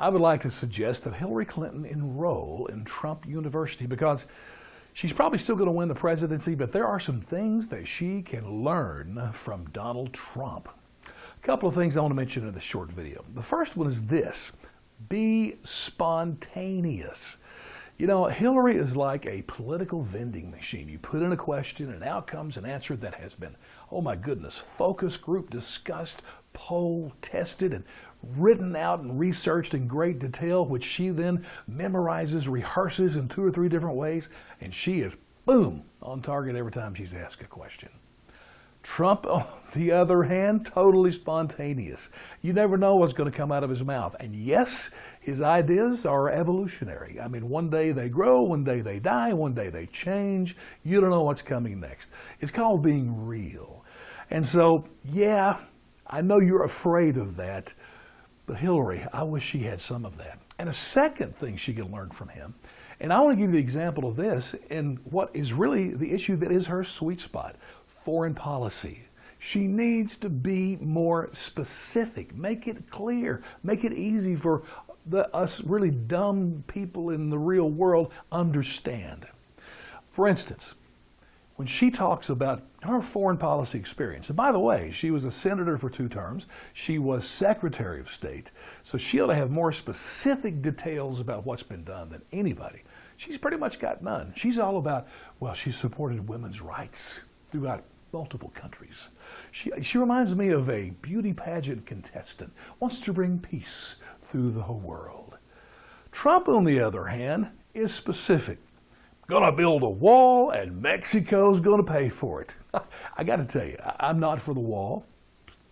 I would like to suggest that Hillary Clinton enroll in Trump University because she's probably still going to win the presidency, but there are some things that she can learn from Donald Trump. A couple of things I want to mention in this short video. The first one is this: be spontaneous. You know, Hillary is like a political vending machine. You put in a question and out comes an answer that has been, oh my goodness, focus group discussed, poll tested, and written out and researched in great detail, which she then memorizes, rehearses in 2 or 3 different ways, and she is, boom, on target every time she's asked a question. Trump, on the other hand, totally spontaneous. You never know what's going to come out of his mouth. And yes, his ideas are evolutionary. I mean, one day they grow, one day they die, one day they change. You don't know what's coming next. It's called being real. And so, yeah, I know you're afraid of that, but Hillary, I wish she had some of that. And a second thing she can learn from him, and I want to give you the example of this in what is really the issue that is her sweet spot: foreign policy. She needs to be more specific. Make it clear. Make it easy for us really dumb people in the real world understand. For instance, when she talks about her foreign policy experience, and by the way, she was a senator for 2 terms, she was Secretary of State, so she ought to have more specific details about what's been done than anybody. She's pretty much got none. She's all about, well, she supported women's rights throughout multiple countries. She reminds me of a beauty pageant contestant, wants to bring peace through the whole world. Trump, on the other hand, is specific. Gonna build a wall and Mexico's gonna pay for it. I gotta tell you, I'm not for the wall.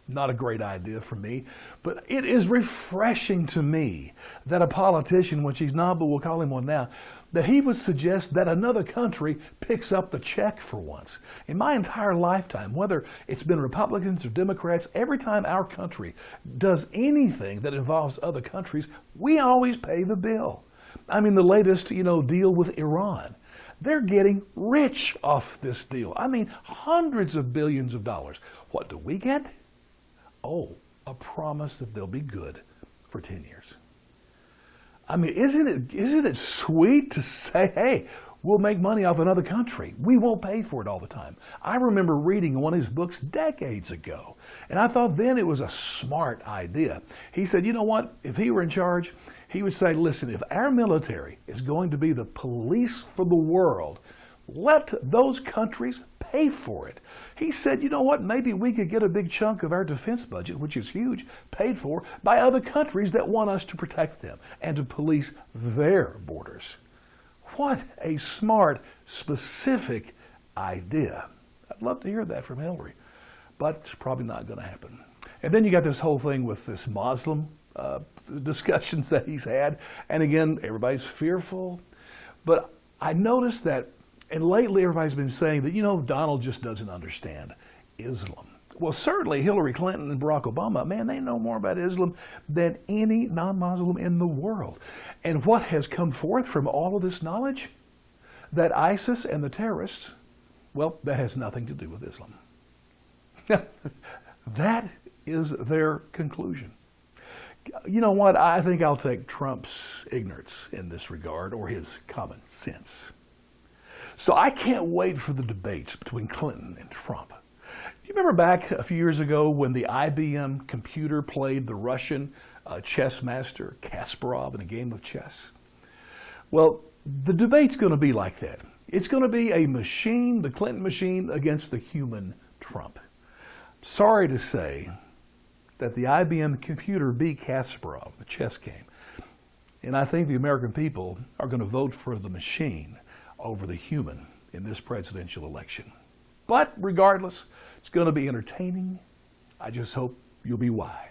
Not a great idea for me, but it is refreshing to me that a politician, which he's not, but we'll call him one now, that he would suggest that another country picks up the check for once. In my entire lifetime, whether it's been Republicans or Democrats, every time our country does anything that involves other countries, we always pay the bill. I mean, the latest, deal with Iran. They're getting rich off this deal. I mean, hundreds of billions of dollars. What do we get? Oh, a promise that they'll be good for 10 years. I mean, isn't it sweet to say, hey, we'll make money off another country. We won't pay for it all the time. I remember reading one of his books decades ago, and I thought then it was a smart idea. He said, you know what? If he were in charge, he would say, listen, if our military is going to be the police for the world, let those countries pay for it. He said, you know what, maybe we could get a big chunk of our defense budget, which is huge, paid for by other countries that want us to protect them and to police their borders. What a smart, specific idea. I'd love to hear that from Hillary, but it's probably not going to happen. And then you got this whole thing with this Muslim discussions that he's had. And again, everybody's fearful. But I noticed that, and lately everybody's been saying that, Donald just doesn't understand Islam. Well, certainly Hillary Clinton and Barack Obama, man, they know more about Islam than any non-Muslim in the world. And what has come forth from all of this knowledge? That ISIS and the terrorists, well, that has nothing to do with Islam. That is their conclusion. You know what? I think I'll take Trump's ignorance in this regard, or his common sense. So I can't wait for the debates between Clinton and Trump. Do you remember back a few years ago when the IBM computer played the Russian chess master Kasparov in a game of chess? Well, the debate's going to be like that. It's going to be a machine, the Clinton machine, against the human Trump. Sorry to say that the IBM computer beat Kasparov, the chess game. And I think the American people are going to vote for the machine over the human in this presidential election. But regardless, it's going to be entertaining. I just hope you'll be wise.